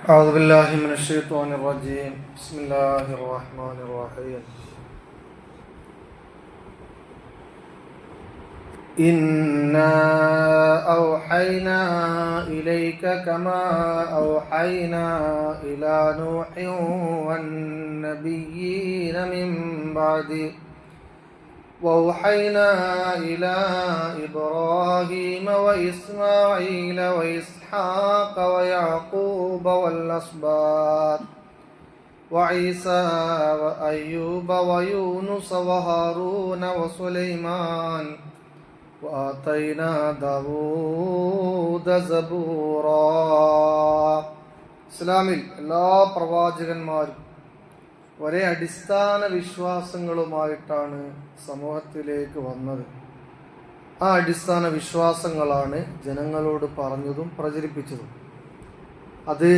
أعوذ بالله من الشيطان الرجيم. بسم الله الرحمن الرحيم. إنا أوحينا إليك كما أوحينا إلى نوح والنبيين من بعده وأوحينا إلى إبراهيم وإسماعيل وإسحاق ويعقوب والأسباط وعيسى وأيوب ويونس وهارون وسليمان وآتينا داവൂദ സബൂറാ. ഇസ്ലാമിൽ എല്ലാ പ്രവാചകന്മാരും ഒരേ അടിസ്ഥാന വിശ്വാസങ്ങളുമായിട്ടാണ് സമൂഹത്തിലേക്ക് വന്നത്. ആ അടിസ്ഥാന വിശ്വാസങ്ങളാണ് ജനങ്ങളോട് പറഞ്ഞതും പ്രചരിപ്പിച്ചതും. അത്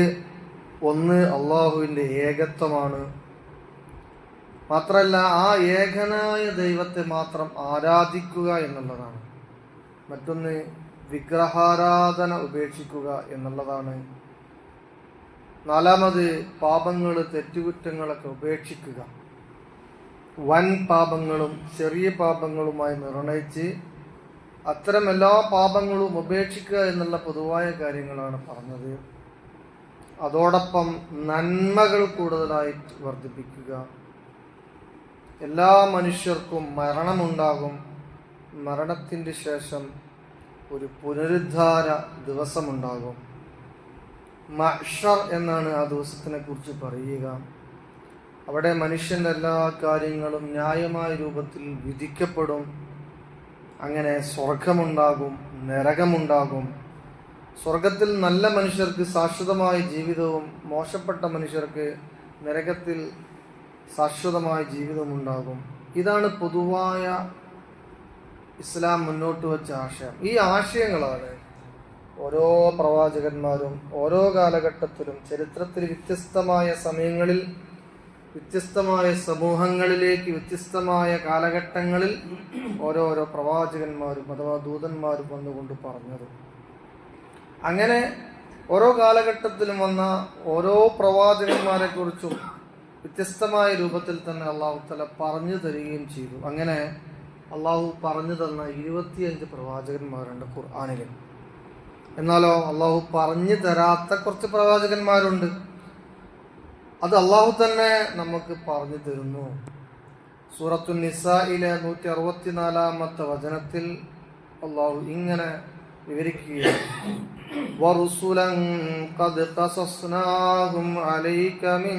ഒന്ന്, അള്ളാഹുവിൻ്റെ ഏകത്വമാണ്. മാത്രമല്ല, ആ ഏകനായ ദൈവത്തെ മാത്രം ആരാധിക്കുക എന്നുള്ളതാണ്. മറ്റൊന്ന്, വിഗ്രഹാരാധന ഉപേക്ഷിക്കുക എന്നുള്ളതാണ്. നാലാമത്, പാപങ്ങൾ, തെറ്റുകുറ്റങ്ങളൊക്കെ ഉപേക്ഷിക്കുക. വൻ പാപങ്ങളും ചെറിയ പാപങ്ങളുമായി നിർണയിച്ച് അത്തരം എല്ലാ പാപങ്ങളും ഉപേക്ഷിക്കുക എന്നുള്ള പൊതുവായ കാര്യങ്ങളാണ് പറഞ്ഞത്. അതോടൊപ്പം നന്മകൾ കൂടുതലായി വർദ്ധിപ്പിക്കുക. എല്ലാ മനുഷ്യർക്കും മരണമുണ്ടാകും. മരണത്തിൻ്റെ ശേഷം ഒരു പുനരുദ്ധാര ദിവസമുണ്ടാകും. മഹ്ശർ എന്നാണ് ആ ദിവസത്തിനെ കുറിച്ച് പറയുക. അവിടെ മനുഷ്യൻ്റെ എല്ലാ കാര്യങ്ങളും ന്യായമായ രൂപത്തിൽ വിധിക്കപ്പെടും. അങ്ങനെ സ്വർഗമുണ്ടാകും, നരകമുണ്ടാകും. സ്വർഗത്തിൽ നല്ല മനുഷ്യർക്ക് ശാശ്വതമായ ജീവിതവും മോശപ്പെട്ട മനുഷ്യർക്ക് നരകത്തിൽ ശാശ്വതമായ ജീവിതമുണ്ടാകും. ഇതാണ് പൊതുവായ ഇസ്ലാം മുന്നോട്ട് വെച്ച ആശയം. ഈ ആശയങ്ങളാണ് ഓരോ പ്രവാചകന്മാരും ഓരോ കാലഘട്ടത്തിലും ചരിത്രത്തിൽ വ്യത്യസ്തമായ സമയങ്ങളിൽ വ്യത്യസ്തമായ സമൂഹങ്ങളിലേക്ക് വ്യത്യസ്തമായ കാലഘട്ടങ്ങളിൽ ഓരോരോ പ്രവാചകന്മാരും അഥവാ ദൂതന്മാരും വന്നുകൊണ്ട് പറഞ്ഞത്. അങ്ങനെ ഓരോ കാലഘട്ടത്തിലും വന്ന ഓരോ പ്രവാചകന്മാരെ കുറിച്ചും വ്യത്യസ്തമായ രൂപത്തിൽ തന്നെ അള്ളാഹു തആല പറഞ്ഞു തരികയും ചെയ്തു. അങ്ങനെ അള്ളാഹു പറഞ്ഞു തന്ന 25 പ്രവാചകന്മാരുണ്ട് ഖുർആനിൽ. എന്നാലോ അള്ളാഹു പറഞ്ഞു തരാത്ത കുറച്ച് പ്രവാചകന്മാരുണ്ട്. അത് അള്ളാഹു തന്നെ നമുക്ക് പറഞ്ഞു തരുന്നു. സൂറത്തുൻ നിസായിലെ 164-ാമത്തെ വചനത്തിൽ അള്ളാഹു ഇങ്ങനെ വിവരിക്കുകയാണ്: വറുസുലൻ ഖദ് ഖസസ്നാഹും അലൈക മിൻ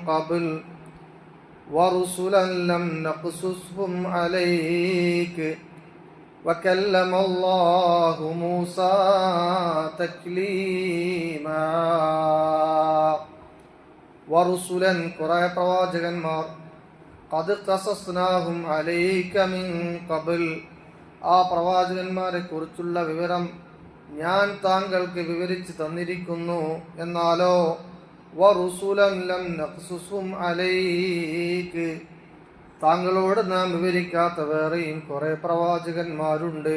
ഖബ്ൽ വറുസുലൻ ലം നഖ്സുസ്ഹും അലൈക വകല്ലമ അല്ലാഹു മൂസാ തക്ലീമാ. വറുസുലൻ, കുറേ പ്രവാചകന്മാർ, ഖദ് ഖസസ്നാഹും അലൈക മിൻ ഖബ്ൽ, ആ പ്രവാചകന്മാരെ കുറിച്ചുള്ള വിവരം ഞാൻ താങ്കൾക്ക് വിവരിച്ചു തന്നിരിക്കുന്നു. എന്നാലോ വറുസുലൻ ലം നഖ്സുസ്ഹും അലൈക, താങ്കളോട് നാം വിവരിക്കാത്ത വേറെയും കുറെ പ്രവാചകന്മാരുണ്ട്.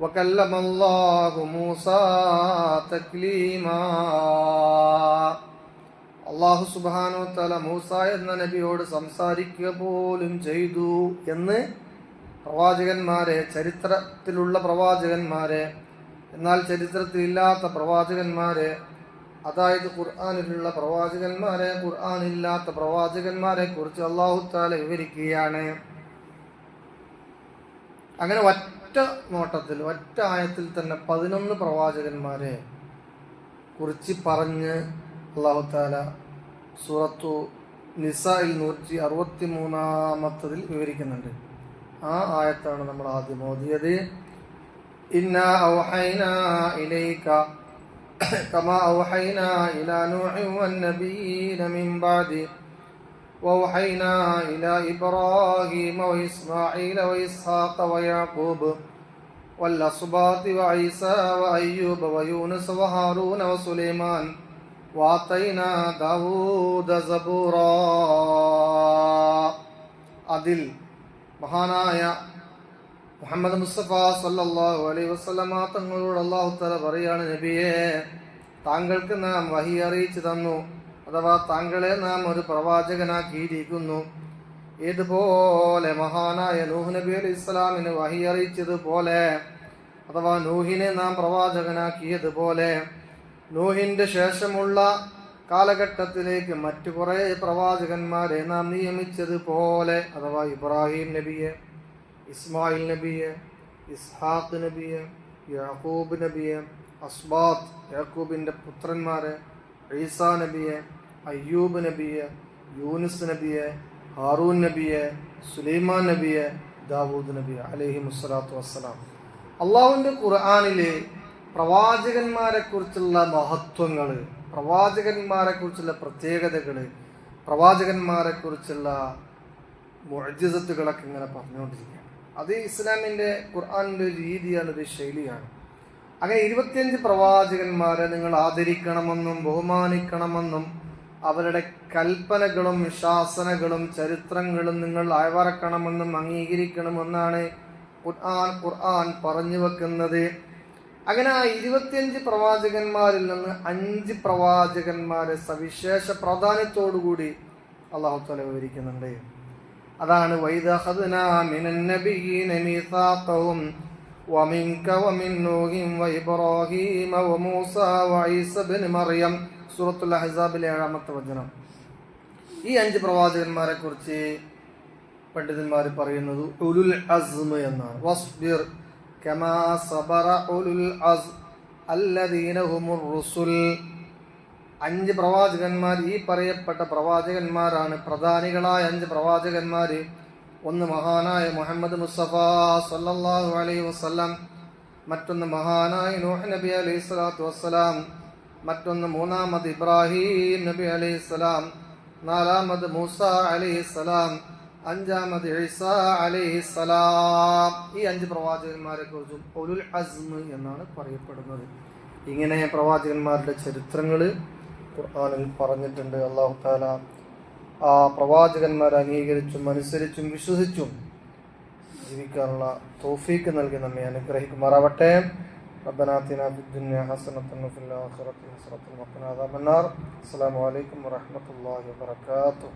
വകല്ലമല്ലാഹു മൂസാ തക്ലീമാ, അല്ലാഹു സുബ്ഹാനഹു വ തആല മൂസ എന്ന നബിയോട് സംസാരിക്കുക പോലും ചെയ്തു എന്ന് പ്രവാചകന്മാരെ, ചരിത്രത്തിലുള്ള പ്രവാചകന്മാരെ, എന്നാൽ ചരിത്രത്തിലില്ലാത്ത പ്രവാചകന്മാരെ, അതായത് ഖുർആനിലുള്ള പ്രവാചകന്മാരെ, ഖുർആനില്ലാത്ത പ്രവാചകന്മാരെ കുറിച്ച് അല്ലാഹു തആല വിവരിക്കുകയാണ്. അങ്ങനെ ഒറ്റ നോട്ടത്തിൽ, ഒറ്റ ആയത്തിൽ തന്നെ 11 പ്രവാചകന്മാരെ കുറിച്ച് പറഞ്ഞ് അല്ലാഹു തആല സൂറത്തു നിസായിൽ 163-ാമത്തതിൽ വിവരിക്കുന്നുണ്ട്. ആ ആയത്താണ് നമ്മൾ ആദ്യം ഓതിയത്. ഇന്നാ ഔഹൈനാ ഇലൈക കമാ ഔഹൈനാ ഇലാ നൂഹിൻ വന്നബിയ്യീന മിൻ ബഅദി വഔഹൈനാ ഇലാ ഇബ്രാഹീമ വഇസ്മാഈല വഇസ്ഹാഖ വയഅഖൂബ് വല്ലസ്ബാതി വഈസാ വഅയ്യൂബ വയൂനുസ് വഹാറൂന വസുലൈമാൻ വആതൈനാ ദാവൂദ സബൂറാ. അതിൽ മഹാനായ മുഹമ്മദ് മുസ്തഫ സല്ലല്ലാഹു അലൈഹി വസല്ലമ തങ്ങളോട് അല്ലാഹു തആല പറയാണ്: നബിയേ, താങ്കൾക്ക് നാം വഹി അറിയിച്ചു തന്നു, അഥവാ താങ്കളെ നാം ഒരു പ്രവാചകനാക്കിയിരിക്കുന്നു. ഏതുപോലെ മഹാനായ നൂഹ് നബി അലൈഹി ഇസ്ലാമിന് വഹി അറിയിച്ചതുപോലെ, അഥവാ നൂഹിനെ നാം പ്രവാചകനാക്കിയതുപോലെ, നൂഹിന്റെ ശേഷമുള്ള കാലഘട്ടത്തിലേക്ക് മറ്റു കുറെ പ്രവാചകന്മാരെ നാം നിയമിച്ചതുപോലെ, അഥവാ ഇബ്രാഹിം നബിയെ, ഇസ്മായിൽ നബിയെ, ഇസ്ഹാഖ് നബിയെ, യാക്കൂബ് നബിയെ, അസ്ബാത്ത് യാക്കൂബിന്റെ പുത്രന്മാരെ, ഈസാ നബിയെ, അയ്യൂബ് നബിയെ, യൂനുസ് നബിയെ, ഹാറൂൻ നബിയെ, സുലൈമാൻ നബിയെ, ദാവൂദ് നബിയെ അലൈഹിമുസ്സലാത്തു വസ്സലാം. അള്ളാഹുവിന്റെ ഖുർആനിലെ പ്രവാചകന്മാരെ കുറിച്ചുള്ള മഹത്വങ്ങള്, പ്രവാചകന്മാരെ കുറിച്ചുള്ള പ്രത്യേകതകള്, പ്രവാചകന്മാരെ കുറിച്ചുള്ള മുഅ്ജിസത്തുകളൊക്കെ ഇങ്ങനെ പറഞ്ഞുകൊണ്ടിരിക്കുകയാണ്. അത് ഇസ്ലാമിന്റെ ഖുർആനിന്റെ ഒരു രീതിയാണ്, ഒരു ശൈലിയാണ്. അങ്ങനെ 25 പ്രവാചകന്മാരെ നിങ്ങൾ ആദരിക്കണമെന്നും ബഹുമാനിക്കണമെന്നും അവരുടെ കൽപ്പനകളും ശാസനകളും ചരിത്രങ്ങളും നിങ്ങൾ അയവറക്കണമെന്നും അംഗീകരിക്കണമെന്നാണ് ഖുർആൻ പറഞ്ഞു വെക്കുന്നത്. അങ്ങനെ ആ 25 പ്രവാചകന്മാരിൽ നിന്ന് 5 പ്രവാചകന്മാരെ സവിശേഷ പ്രാധാന്യത്തോടുകൂടി അല്ലാഹു തആല വിവരിക്കുന്നുണ്ട്. അതാണ് വൈദഖദ്നാ മിനൻ നബിയ്യീന മീസാഖഹും വമിൻക വമിൻ നൂഹിൻ വഇബ്രാഹീമ വമൂസാ വഈസ ഇബ്നു മറിയം, സൂറത്തുൽ അഹ്സാബിലെ 7-ാമത്തെ വചനം. ഈ 5 പ്രവാചകന്മാരെ കുറിച്ച് പണ്ഡിതന്മാർ പറയുന്നത് ഉലുൽ അസ്മ് എന്നാണ്. വസ്ബിർ കമാ സബറ ഉലുൽ അസ്മ് അല്ലദീന ഹുമുർ റുസുൽ. 5 പ്രവാചകന്മാർ ഈ പറയപ്പെട്ട പ്രവാചകന്മാരാണ്, പ്രധാനികളായ 5 പ്രവാചകന്മാര്. ഒന്ന് മഹാനായ മുഹമ്മദ് മുസ്തഫ സല്ലല്ലാഹു അലൈഹി വസല്ലം, മറ്റൊന്ന് മഹാനായ നൂഹ് നബി അലൈഹി സ്വലാത്തു വസ്സലാം, മറ്റൊന്ന് 3-ാമത് ഇബ്രാഹിം നബി അലൈഹി സ്വലാം, 4-ാമത് മൂസ അലൈഹി സ്വലാം, 5-ാമത് ഈസാ അലൈഹി സ്വലാം. ഈ 5 പ്രവാചകന്മാരെ കുറിച്ചും ഉലുൽ അസ്മ് എന്നാണ് പറയപ്പെടുന്നത്. ഇങ്ങനെ പ്രവാചകന്മാരുടെ ചരിത്രങ്ങള് ഖുർആനിൽ പറഞ്ഞിട്ടുണ്ട്. അല്ലാഹു തആല ആ പ്രവാചകന്മാരെ അംഗീകരിച്ചും അനുസരിച്ചും വിശ്വസിച്ചും ജീവിക്കാനുള്ള തൗഫീക്ക് നൽകി നമ്മെ അനുഗ്രഹിക്കുമാറാവട്ടെ. ربنا آتنا في الدنيا حسنة وفي الآخرة حسنة وقنا عذاب النار. السلام عليكم ورحمة الله وبركاته.